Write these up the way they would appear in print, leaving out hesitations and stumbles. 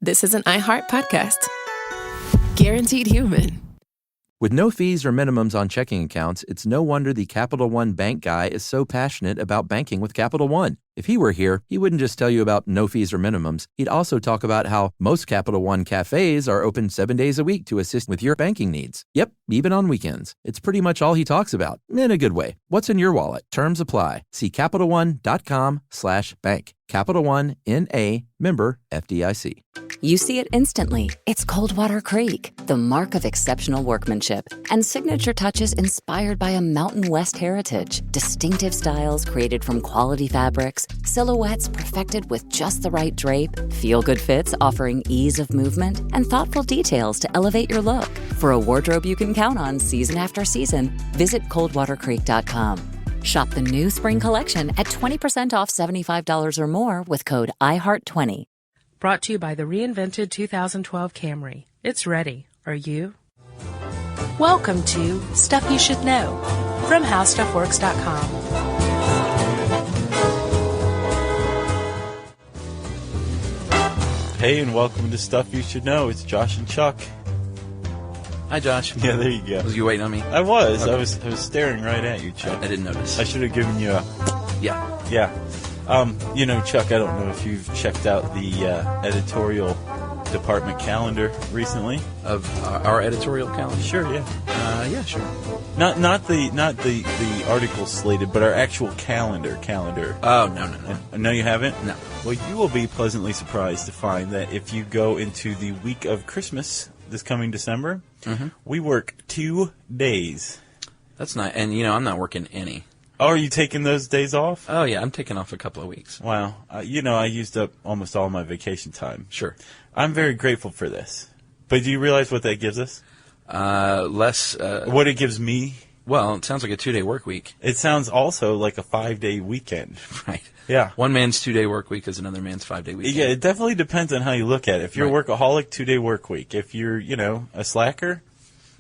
this is an iHeart podcast. Guaranteed human. With no fees or minimums on checking accounts, it's no wonder the Capital One bank guy is so passionate about banking with Capital One. If he were here, he wouldn't just tell you about no fees or minimums. He'd also talk about how most Capital One cafes are open 7 days a week to assist with your banking needs. Yep, even on weekends. It's pretty much all he talks about, in a good way. What's in your wallet? Terms apply. See CapitalOne.com/bank. Capital One, N.A., member FDIC. You see it instantly. It's Coldwater Creek, the mark of exceptional workmanship and signature touches inspired by a Mountain West heritage. Distinctive styles created from quality fabrics, silhouettes perfected with just the right drape, feel-good fits offering ease of movement, and thoughtful details to elevate your look. For a wardrobe you can count on season after season, visit coldwatercreek.com. Shop the new spring collection at 20% off $75 or more with code IHEART20. Brought to you by the reinvented 2012 Camry. It's ready. Are you? Welcome to Stuff You Should Know from HowStuffWorks.com. Hey, and welcome to Stuff You Should Know. It's Josh and Chuck. Hi, Josh. Yeah, there you go. Was you waiting on me? I was. Okay. I was staring right at you, Chuck. I didn't notice. I should have given you a... Yeah. Yeah. Chuck, I don't know if you've checked out the editorial department calendar recently. Of our editorial calendar? Sure, yeah. Yeah, sure. Not the article slated, but our actual calendar. Oh, no. No, you haven't? No. Well, you will be pleasantly surprised to find that if you go into the week of Christmas this coming December, we work 2 days. That's nice. And, I'm not working any. Oh, are you taking those days off? Oh, yeah, I'm taking off a couple of weeks. Wow. I used up almost all my vacation time. Sure. I'm very grateful for this. But do you realize what that gives us? Less... what it gives me? Well, it sounds like a 2-day work week. It sounds also like a 5-day weekend. Right. Yeah. One man's 2-day work week is another man's 5-day weekend. Yeah, it definitely depends on how you look at it. If you're Right. a workaholic, 2-day work week. If you're, a slacker,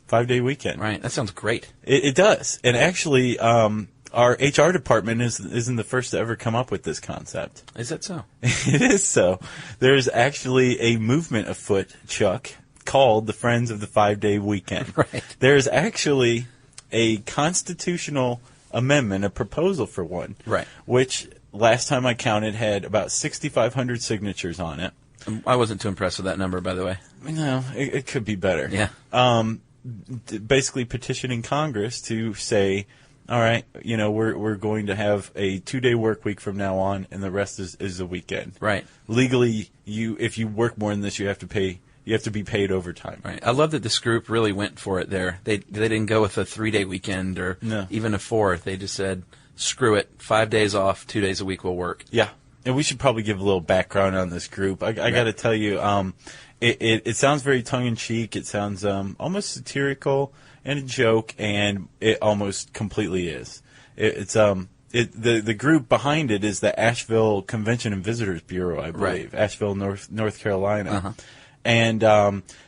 5-day weekend. Right. That sounds great. It does. And actually, our HR department isn't the first to ever come up with this concept. Is that so? It is so. There's actually a movement afoot, Chuck, called the Friends of the 5-Day Weekend. Right. There's actually a constitutional amendment, a proposal for one. Right. Which, last time I counted, had about 6,500 signatures on it. I wasn't too impressed with that number, by the way. No, it could be better. Yeah. Basically petitioning Congress to say, all right, we're going to have a 2-day work week from now on, and the rest is a weekend. Right. Legally, if you work more than this, you have to be paid overtime. Right. I love that this group really went for it there. They didn't go with a 3-day weekend or even a 4th. They just said, screw it, 5 days off, 2 days a week will work. Yeah. And we should probably give a little background on this group. I got to tell you, it sounds very tongue-in-cheek. It sounds almost satirical and a joke, and it almost completely is. The group behind it is the Asheville Convention and Visitors Bureau, I believe. Right. Asheville, North Carolina. Uh-huh. And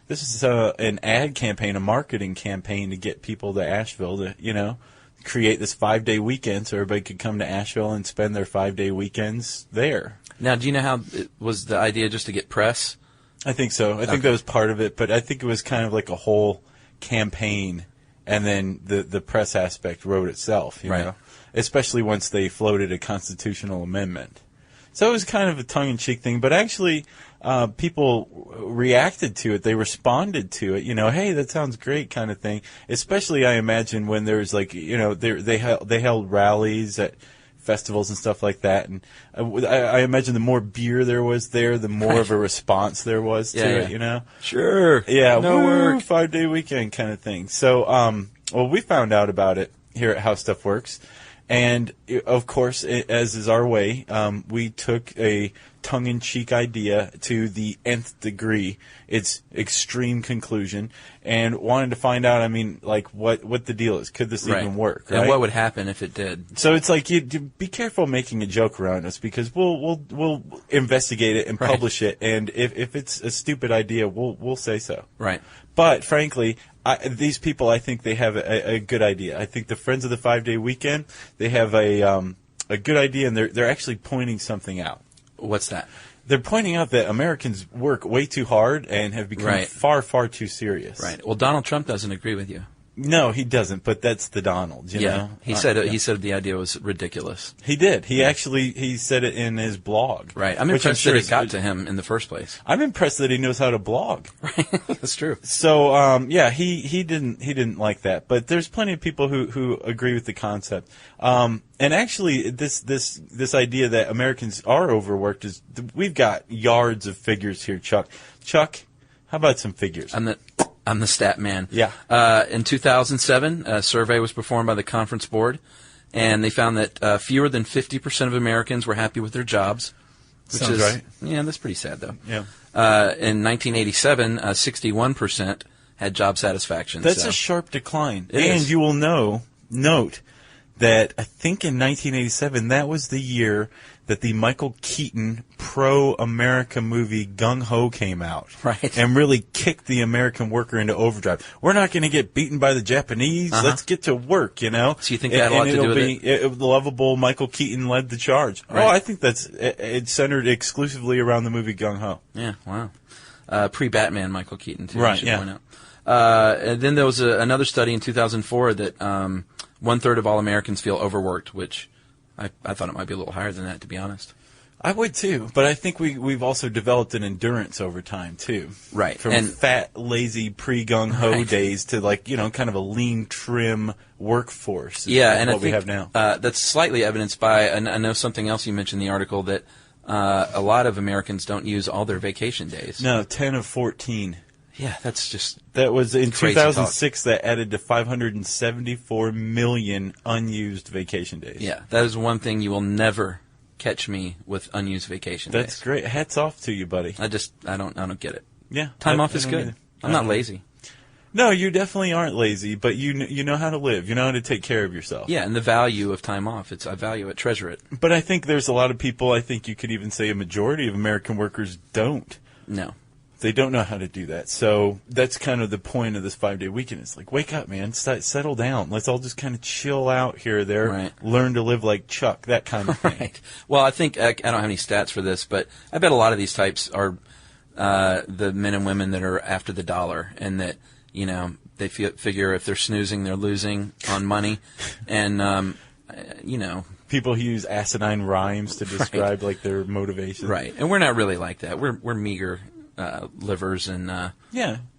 this is an ad campaign, a marketing campaign to get people to Asheville to, create this 5-day weekend so everybody could come to Asheville and spend their 5-day weekends there. Now, do you know how it was the idea just to get press? I think so. I think that was part of it, but I think it was kind of like a whole campaign, and then the press aspect wrote itself, you know, especially once they floated a constitutional amendment. So it was kind of a tongue-in-cheek thing, but actually people reacted to it. They responded to it, hey, that sounds great kind of thing, especially I imagine when there was they held rallies at festivals and stuff like that, and I imagine the more beer there was there, the more of a response there was to it, Sure. Yeah, no work, 5-day weekend kind of thing. So, we found out about it here at How Stuff Works, and of course, as is our way, we took a tongue-in-cheek idea to the nth degree, its extreme conclusion, and wanted to find out, what the deal is. Could this even work, right? And what would happen if it did? So it's like, you be careful making a joke around us, because we'll investigate it and publish it, and if it's a stupid idea, we'll say so. Right. But frankly, these people, I think they have a good idea. I think the Friends of the 5-Day Weekend, they have a good idea, and they're actually pointing something out. What's that? They're pointing out that Americans work way too hard and have become far, far too serious. Right. Well, Donald Trump doesn't agree with you. No, he doesn't, but that's the Donald, you know? He said he said the idea was ridiculous. He did. He said it in his blog. Right. I'm impressed that it got to him in the first place. I'm impressed that he knows how to blog. Right. That's true. So, he didn't like that, but there's plenty of people who agree with the concept. And actually, this idea that Americans are overworked we've got yards of figures here, Chuck. Chuck, how about some figures? I'm the stat man. Yeah. In 2007, a survey was performed by the Conference Board, and they found that fewer than 50% of Americans were happy with their jobs. Which Sounds right. Yeah, that's pretty sad, though. Yeah. In 1987, 61% had job satisfaction. That's a sharp decline. It and is. You will note that I think in 1987, that was the year that the Michael Keaton pro-America movie Gung Ho came out. Right. And really kicked the American worker into overdrive. We're not going to get beaten by the Japanese. Let's get to work, you know? So you think that had a lot to do with it? The lovable Michael Keaton led the charge. Right. Oh, I think it's centered exclusively around the movie Gung Ho. Yeah, wow. Pre-Batman Michael Keaton, too. Right, I should point out. And then there was another study in 2004 that one-third of all Americans feel overworked, which I thought it might be a little higher than that, to be honest. I would too, but I think we've also developed an endurance over time too. Right. From fat, lazy, pre-gung-ho days to kind of a lean, trim workforce. Yeah, and I think we have now. That's slightly evidenced by, and I know something else you mentioned in the article, that a lot of Americans don't use all their vacation days. No, 10 of 14. Yeah, that's just That was in crazy 2006. That added to 574 million unused vacation days. Yeah, that is one thing you will never catch me with unused vacation days. That's great. Hats off to you, buddy. I don't get it. Yeah, Time off is don't good. either. I'm not lazy. No, you definitely aren't lazy, but you know how to live. You know how to take care of yourself. Yeah, and the value of time off. I value it, treasure it. But I think there's a lot of people. I think you could even say a majority of American workers don't. No. They don't know how to do that. So that's kind of the point of this 5-day weekend. It's like, wake up, man. Settle down. Let's all just kind of chill out here or there. Right. Learn to live like Chuck, that kind of thing. Right. Well, I think, I don't have any stats for this, but I bet a lot of these types are the men and women that are after the dollar, and that, they figure if they're snoozing, they're losing on money. And, People who use asinine rhymes to describe like their motivation. Right. And we're not really like that. We're meager livers, and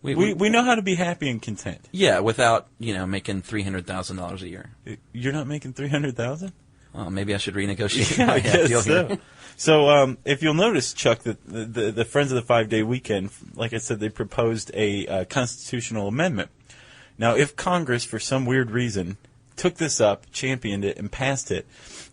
we know how to be happy and content. Yeah, without making $300,000 a year. You're not making $300,000? Well, maybe I should renegotiate. Yeah, I guess so. So if you'll notice, Chuck, that the Friends of the 5-Day Weekend, like I said, they proposed a constitutional amendment. Now, if Congress, for some weird reason, took this up, championed it, and passed it,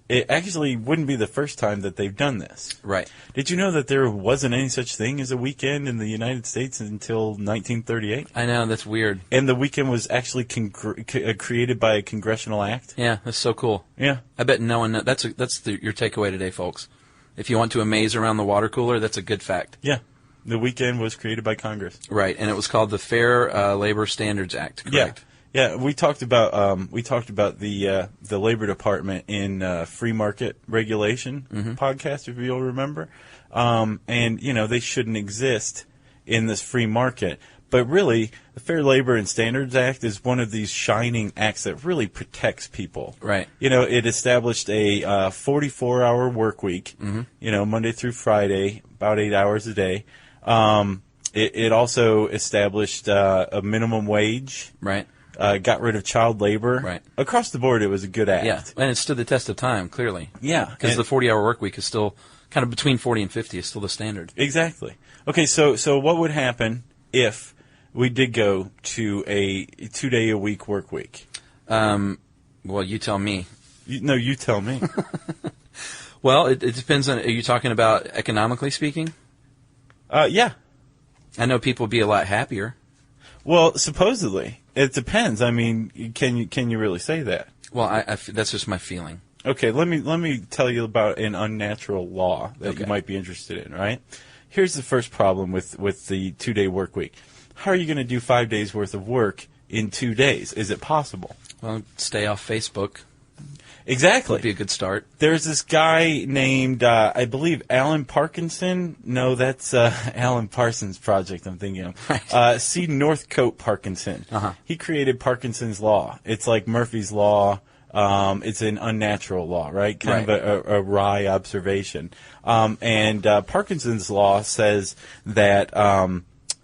it actually wouldn't be the first time that they've done this. Right. Did you know that there wasn't any such thing as a weekend in the United States until 1938? I know, that's weird. And the weekend was actually created by a congressional act? Yeah, that's so cool. Yeah. I bet no one knows. That's your takeaway today, folks. If you want to amaze around the water cooler, that's a good fact. Yeah. The weekend was created by Congress. Right, and it was called the Fair Labor Standards Act, correct? Yeah, we talked about the Labor Department in Free Market Regulation podcast, if you'll remember, and they shouldn't exist in this free market. But really, the Fair Labor and Standards Act is one of these shining acts that really protects people. Right. It established a 44-hour work week. Monday through Friday, about 8 hours a day. It also established a minimum wage. Right. Got rid of child labor. Right. Across the board, it was a good act. Yeah, and it stood the test of time, clearly. Yeah. Because the 40-hour work week is still kind of between 40 and 50 is still the standard. Exactly. Okay, so what would happen if we did go to a 2-day-a-week work week? Well, you tell me. You tell me. Well, it depends on, are you talking about economically speaking? Yeah. I know people would be a lot happier. Well, supposedly. It depends. I mean, can you really say that? Well, that's just my feeling. Okay, let me tell you about an unnatural law that you might be interested in, right? Here's the first problem with the 2-day work week. How are you going to do 5 days worth of work in 2 days? Is it possible? Well, stay off Facebook. Exactly. Would be a good start. There's this guy named, I believe, Alan Parkinson. No, that's Alan Parsons' project I'm thinking of. Right. C. Northcote Parkinson. Uh-huh. He created Parkinson's Law. It's like Murphy's Law. It's an unnatural law, right? Kind of a wry observation. And Parkinson's Law says that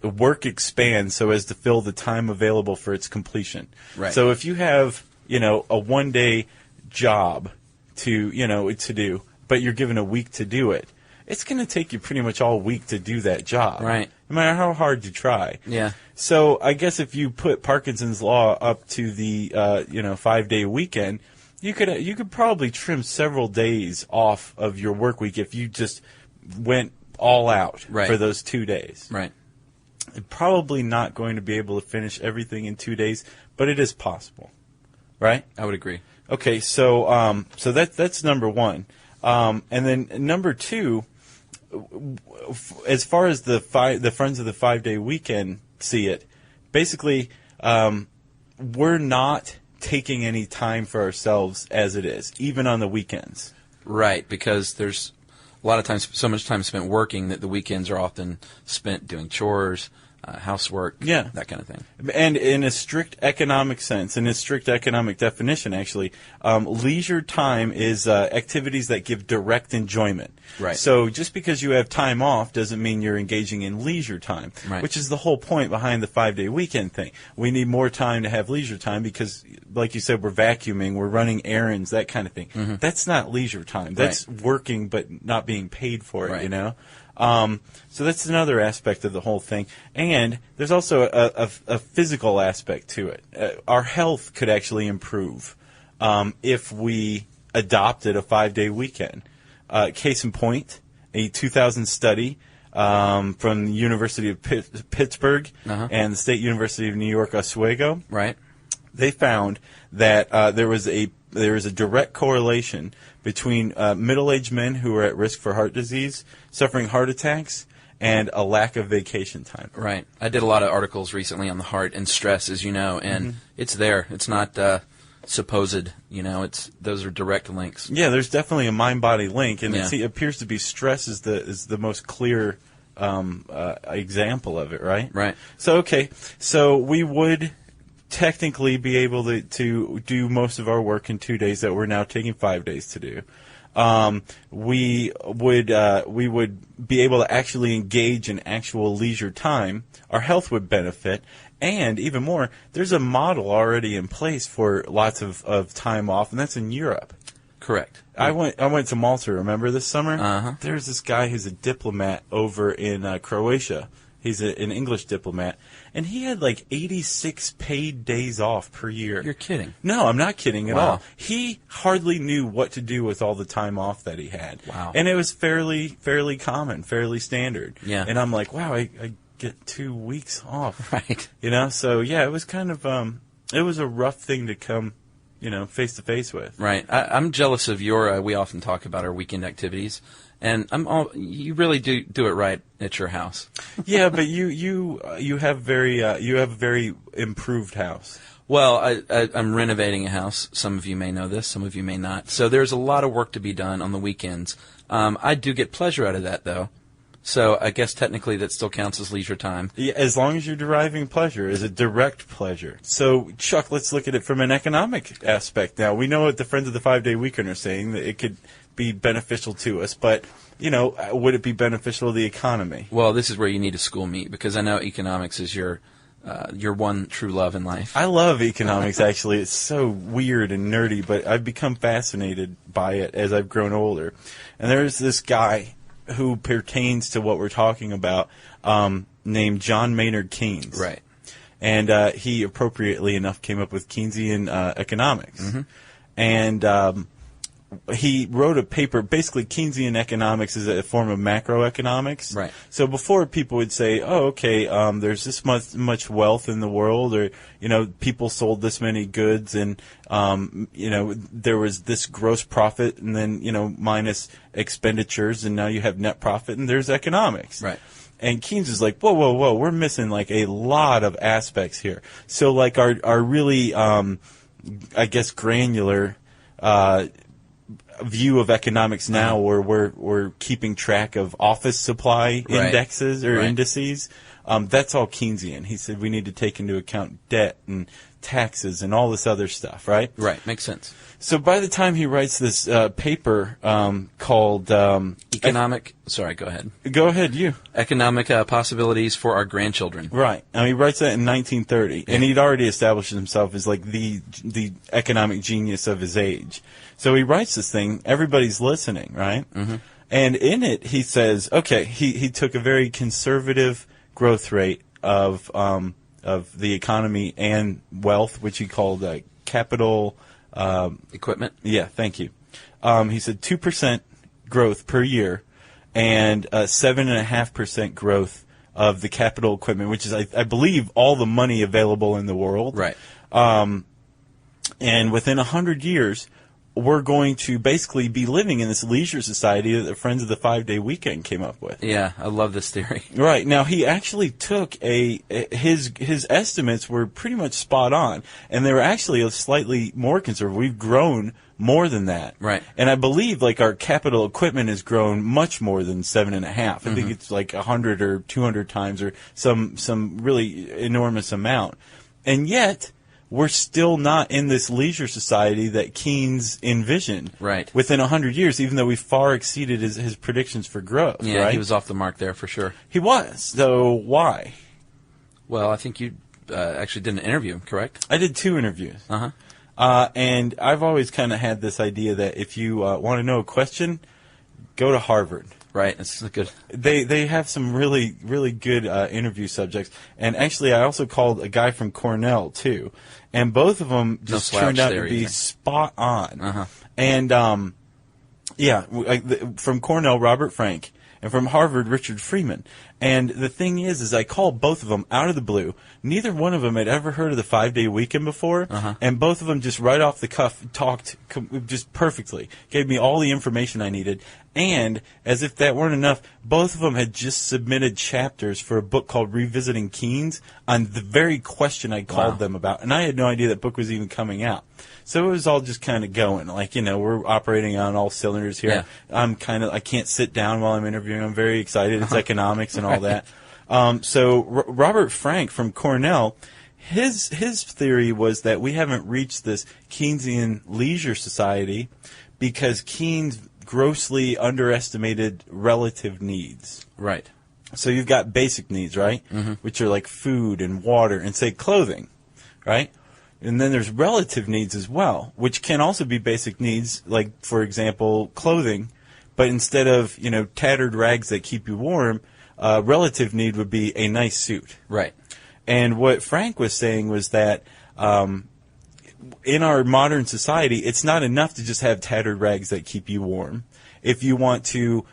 work expands so as to fill the time available for its completion. Right. So if you have, a one-day job to do, but you're given a week to do it, it's going to take you pretty much all week to do that job. Right. No matter how hard you try. Yeah. So I guess if you put Parkinson's Law up to the 5-day weekend, you could probably trim several days off of your work week if you just went all out for those 2 days. Right. Probably not going to be able to finish everything in 2 days, but it is possible. Right? I would agree. Okay, so that's number one, and then number two, as far as the Friends of the 5-Day Weekend see it, basically, we're not taking any time for ourselves as it is, even on the weekends. Right, because there's a lot of times, so much time spent working that the weekends are often spent doing chores, housework, that kind of thing. And in a strict economic sense, in a strict economic definition, actually, leisure time is activities that give direct enjoyment. Right. So just because you have time off doesn't mean you're engaging in leisure time, which is the whole point behind the 5-day weekend thing. We need more time to have leisure time because, like you said, we're vacuuming, we're running errands, that kind of thing. Mm-hmm. That's not leisure time. That's working but not being paid for it, So that's another aspect of the whole thing. And there's also a physical aspect to it. Our health could actually improve if we adopted a 5-day weekend. Case in point, a 2000 study from the University of Pittsburgh and the State University of New York, Oswego. Right. They found that there was a direct correlation between middle-aged men who are at risk for heart disease, suffering heart attacks, and a lack of vacation time. Right. I did a lot of articles recently on the heart and stress, as you know, and it's there. It's not supposed, those are direct links. Yeah, there's definitely a mind-body link, and it appears to be stress is the most clear example of it, right? Right. So we would technically be able to do most of our work in 2 days that we're now taking 5 days to do. We would be able to actually engage in actual leisure time. Our health would benefit, and even more, there's a model already in place for lots of time off, and that's in Europe. Correct. I went to Malta. Remember this summer? Uh-huh. There's this guy who's a diplomat over in Croatia. He's an English diplomat, and he had like 86 paid days off per year. You're kidding. No, I'm not kidding at all. He hardly knew what to do with all the time off that he had. Wow. And it was fairly common, fairly standard. Yeah. And I'm like, wow, I get 2 weeks off. Right. So yeah, it was kind of it was a rough thing to come, face to face with. Right. I'm jealous of your. We often talk about our weekend activities. And you really do it right at your house. Yeah, but you have a very improved house. Well, I'm renovating a house. Some of you may know this, some of you may not. So there's a lot of work to be done on the weekends. I do get pleasure out of that, though. So I guess technically that still counts as leisure time. Yeah, as long as you're deriving pleasure, is a direct pleasure. So, Chuck, let's look at it from an economic aspect now. We know what the Friends of the 5-Day Weekend are saying, that it could be beneficial to us, but would it be beneficial to the economy? Well, this is where you need to school me, because I know economics is your one true love in life. I love economics, actually. It's so weird and nerdy, but I've become fascinated by it as I've grown older. And there's this guy who pertains to what we're talking about, named John Maynard Keynes. Right. And he, appropriately enough, came up with Keynesian economics. Mm-hmm. And he wrote a paper. Basically, Keynesian economics is a form of macroeconomics. Right. So before, people would say, "Oh, okay, there's this much wealth in the world, or people sold this many goods, and there was this gross profit, and then minus expenditures, and now you have net profit, and there's economics." Right. And Keynes is like, whoa, we're missing like a lot of aspects here. So like our really, I guess, granular view of economics now, where we're keeping track of office supply indexes or indices. That's all Keynesian. He said we need to take into account debt and taxes and all this other stuff, right? Right, makes sense. So by the time he writes this paper called Economic. Sorry, go ahead. Go ahead, you. Economic possibilities for our grandchildren. Right. I mean, he writes that in 1930, and he'd already established himself as like the economic genius of his age. So he writes this thing. Everybody's listening, right? Mm-hmm. And in it, he says, okay, he took a very conservative growth rate of the economy and wealth, which he called capital equipment. Yeah, thank you. He said 2% growth per year and 7.5% growth of the capital equipment, which is, I believe, all the money available in the world. Right. And within 100 years, we're going to basically be living in this leisure society that the Friends of the 5-Day Weekend came up with. Yeah, I love this theory. Right. Now, he actually took his estimates were pretty much spot on, and they were actually slightly more conservative. We've grown more than that. Right. And I believe, like, our capital equipment has grown much more than 7.5. I think it's like 100 or 200 times or some really enormous amount. And yet, we're still not in this leisure society that Keynes envisioned. Right. Within 100 years, even though we far exceeded his predictions for growth. Yeah, right? He was off the mark there for sure. He was. So why? Well, I think you actually did an interview, correct? I did 2 interviews. Uh-huh. And I've always kind of had this idea that if you want to know a question, go to Harvard. Right, it's good. They have some really, really good interview subjects. And actually, I also called a guy from Cornell, too. And both of them just turned out to be spot on. Uh-huh. And, from Cornell, Robert Frank, and from Harvard, Richard Freeman. And the thing is I called both of them out of the blue. Neither one of them had ever heard of the 5-Day Weekend before, and both of them just right off the cuff talked just perfectly, gave me all the information I needed, and as if that weren't enough, both of them had just submitted chapters for a book called Revisiting Keynes on the very question I called them about, and I had no idea that book was even coming out. So it was all just kind of going, like, we're operating on all cylinders here. Yeah. I can't sit down while I'm interviewing. I'm very excited. It's economics and all that. So Robert Frank from Cornell, his theory was that we haven't reached this Keynesian leisure society because Keynes grossly underestimated relative needs. Right. So you've got basic needs, right? Mm-hmm. Which are like food and water and, say, clothing, right? And then there's relative needs as well, which can also be basic needs, like, for example, clothing. But instead of, tattered rags that keep you warm, relative need would be a nice suit. Right. And what Frank was saying was that in our modern society, it's not enough to just have tattered rags that keep you warm. If you want to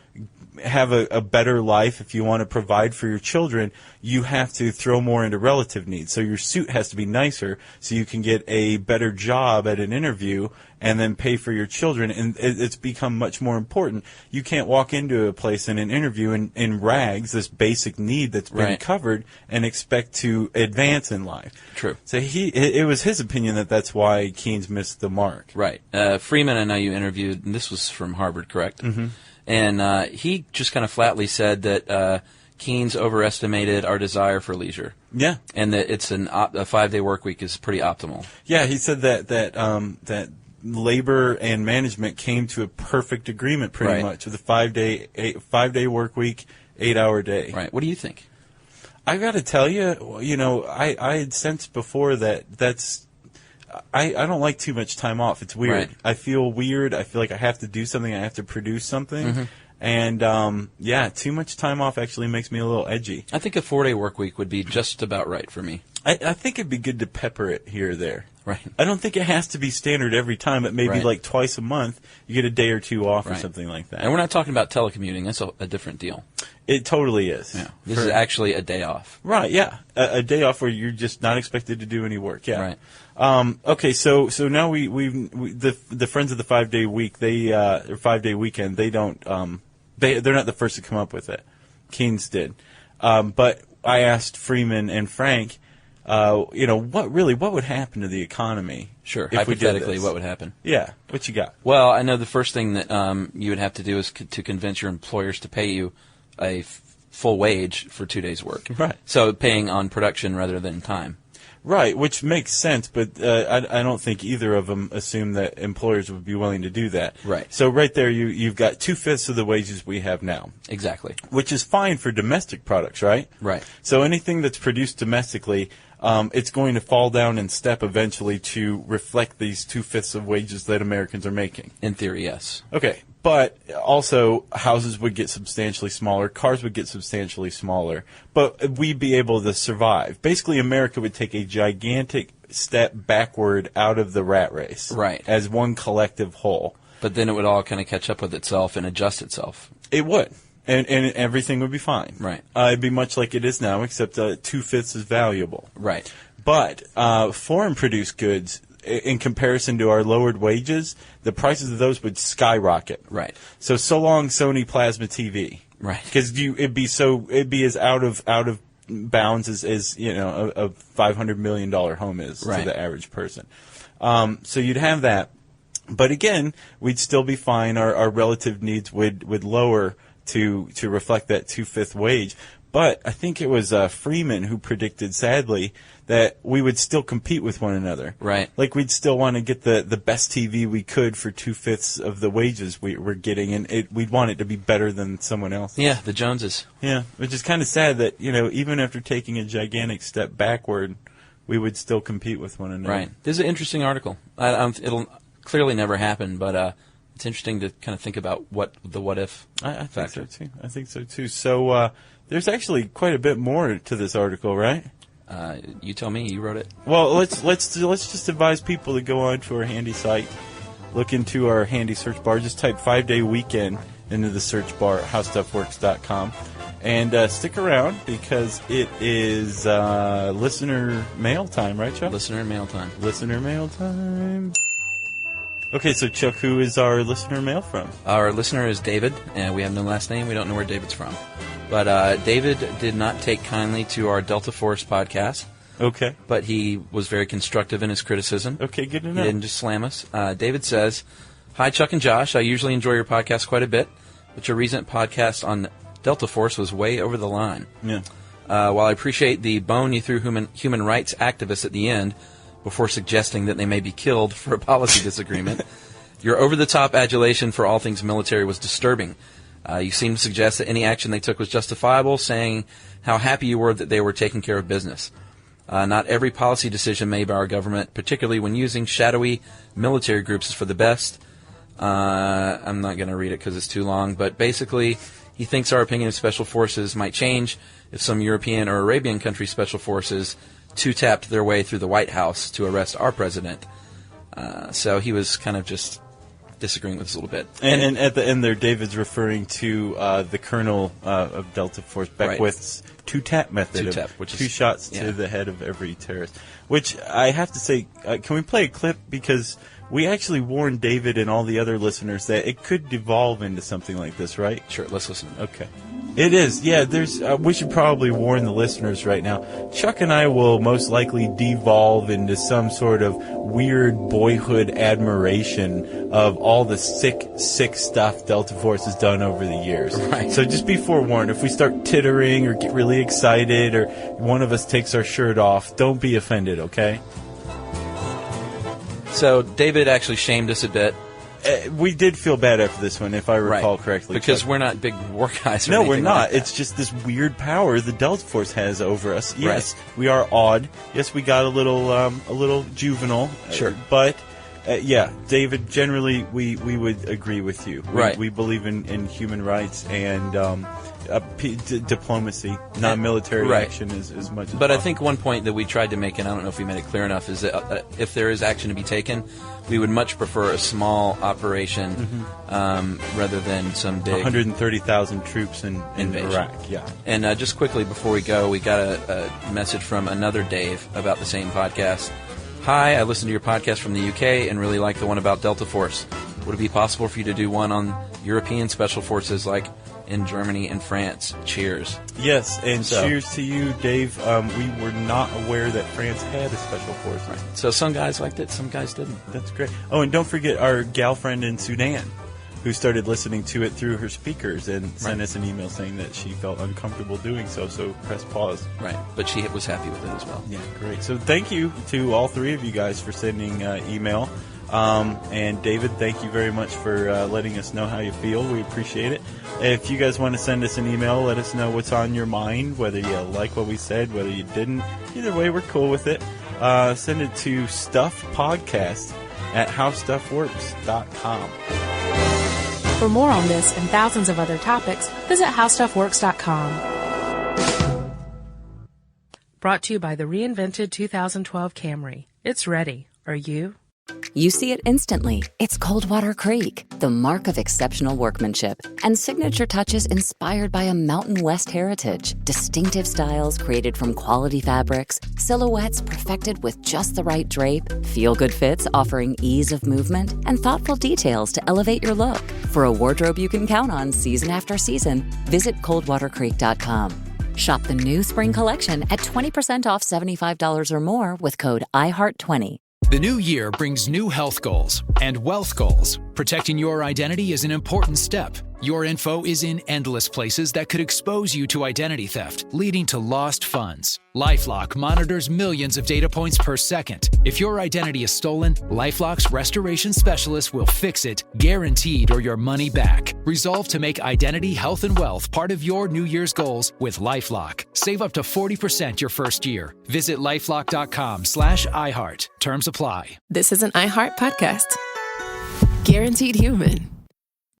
have a better life, if you want to provide for your children, you have to throw more into relative needs. So your suit has to be nicer so you can get a better job at an interview and then pay for your children. And it's become much more important. You can't walk into a place in an interview in rags, this basic need that's been covered, and expect to advance in life. True. So it was his opinion that that's why Keynes missed the mark. Right. Freeman, I know you interviewed, and this was from Harvard, correct? Mm-hmm. And he just kind of flatly said that Keynes overestimated our desire for leisure. Yeah. And that it's a 5-day work week is pretty optimal. Yeah, he said that labor and management came to a perfect agreement pretty much with a 5-day work week, 8-hour day. Right. What do you think? I got to tell you, I had sensed before that's I don't like too much time off. It's weird. Right. I feel weird. I feel like I have to do something. I have to produce something. Mm-hmm. And, too much time off actually makes me a little edgy. I think a 4-day work week would be just about right for me. I think it'd be good to pepper it here or there. Right. I don't think it has to be standard every time, but maybe like twice a month you get a day or two off or something like that. And we're not talking about telecommuting. That's a different deal. It totally is. Yeah. This is actually a day off. Right, yeah. A day off where you're just not expected to do any work, yeah. Right. Okay, so now the Friends of the 5-Day Week, or 5-Day Weekend, they don't, they're not the first to come up with it. Keynes did. But I asked Freeman and Frank, what would happen to the economy? Sure. If we did Hypothetically, this? what would happen? Yeah. What you got? Well, I know the first thing that you would have to do is to convince your employers to pay you a full wage for 2 days' work. Right. So paying on production rather than time. Right, which makes sense, but I don't think either of them assume that employers would be willing to do that. Right. So right there, you've got 2/5 of the wages we have now. Exactly. Which is fine for domestic products, right? Right. So anything that's produced domestically, it's going to fall down in step eventually to reflect these 2/5 of wages that Americans are making. In theory, yes. Okay, but also houses would get substantially smaller, cars would get substantially smaller, but we'd be able to survive. Basically, America would take a gigantic step backward out of the rat race. Right. As one collective whole. But then it would all kind of catch up with itself and adjust itself. It would. And everything would be fine. Right. It'd be much like it is now, except 2/5 is valuable. Right. But foreign-produced goods, in comparison to our lowered wages, the prices of those would skyrocket. Right. So long Sony Plasma TV. Right. Because it'd be as out of bounds as a $500 million home is to the average person. So you'd have that. But again, we'd still be fine. Our relative needs would lower to reflect that 2/5 wage. But I think it was Freeman who predicted, sadly, that we would still compete with one another. Right. Like we'd still want to get the best TV we could for 2/5 of the wages we're getting, and we'd want it to be better than someone else. Yeah, the Joneses. Yeah, which is kind of sad that even after taking a gigantic step backward, we would still compete with one another. Right. This is an interesting article. It'll clearly never happen, but it's interesting to kind of think about what if I factor. think so too. So there's actually quite a bit more to this article, right? You tell me. You wrote it. Well, let's just advise people to go on to our handy site, look into our handy search bar, just type 5-day weekend into the search bar at howstuffworks.com, and stick around because it is listener mail time, right, Chuck? Listener mail time. Listener mail time. Okay, so Chuck, who is our listener mail from? Our listener is David, and we have no last name. We don't know where David's from. But David did not take kindly to our Delta Force podcast. Okay. But he was very constructive in his criticism. Okay, good to know. He didn't just slam us. David says, "Hi, Chuck and Josh. I usually enjoy your podcast quite a bit, but your recent podcast on Delta Force was way over the line. Yeah. While I appreciate the bone you threw human rights activists at the end before suggesting that they may be killed for a policy disagreement, your over-the-top adulation for all things military was disturbing. You seem to suggest that any action they took was justifiable, saying how happy you were that they were taking care of business. Not every policy decision made by our government, particularly when using shadowy military groups, is for the best." I'm not going to read it because it's too long, but basically he thinks our opinion of special forces might change if some European or Arabian country special forces two-tapped their way through the White House to arrest our president. So he was kind of just disagreeing with us a little bit. And at the end there, David's referring to the colonel of Delta Force, Beckwith's two-tap method. Two-tap, which is 2 shots to the head of every terrorist. Which I have to say, can we play a clip? Because we actually warned David and all the other listeners that it could devolve into something like this, right? Sure, let's listen. Okay. It is, yeah. We should probably warn the listeners right now. Chuck and I will most likely devolve into some sort of weird boyhood admiration of all the sick stuff Delta Force has done over the years. Right. So just be forewarned. If we start tittering or get really excited or one of us takes our shirt off, don't be offended, okay? So David actually shamed us a bit. We did feel bad after this one, if I recall correctly. Because Chuck. we're not big war guys or No, we're anything not. like that. It's just this weird power the Delta Force has over us. Yes, we are odd. Yes, we got a little juvenile. Sure. But, yeah, David, generally we would agree with you. Right. We believe in human rights and diplomacy, not military action as much as But possible. I think one point that we tried to make, and I don't know if we made it clear enough, is that if there is action to be taken, we would much prefer a small operation rather than some big 130,000 troops in Iraq. Yeah. And just quickly before we go, we got a message from another Dave about the same podcast. "Hi, I listened to your podcast from the UK and really like the one about Delta Force. Would it be possible for you to do one on European special forces like in Germany and France. Cheers. Yes, and cheers to you, Dave. We were not aware that France had a special force. Right. So some guys liked it, some guys didn't. That's great. Oh, and don't forget our gal friend in Sudan, who started listening to it through her speakers and sent us an email saying that she felt uncomfortable doing so press pause. Right, but she was happy with it as well. Yeah, great. So thank you to all three of you guys for sending email. And David, thank you very much for letting us know how you feel. We appreciate it. If you guys want to send us an email, let us know what's on your mind, whether you like what we said, whether you didn't. Either way, we're cool with it. Send it to stuffpodcast@howstuffworks.com. For more on this and thousands of other topics, visit howstuffworks.com. Brought to you by the reinvented 2012 Camry. It's ready. Are you? You see it instantly. It's Coldwater Creek, the mark of exceptional workmanship and signature touches inspired by a Mountain West heritage. Distinctive styles created from quality fabrics, silhouettes perfected with just the right drape, feel-good fits offering ease of movement, and thoughtful details to elevate your look. For a wardrobe you can count on season after season, visit coldwatercreek.com. Shop the new spring collection at 20% off $75 or more with code IHEART20. The new year brings new health goals and wealth goals. Protecting your identity is an important step. Your info is in endless places that could expose you to identity theft, leading to lost funds. LifeLock monitors millions of data points per second. If your identity is stolen, LifeLock's restoration specialist will fix it, guaranteed, or your money back. Resolve to make identity, health, and wealth part of your New Year's goals with LifeLock. Save up to 40% your first year. Visit LifeLock.com/iHeart. Terms apply. This is an iHeart podcast. Guaranteed human.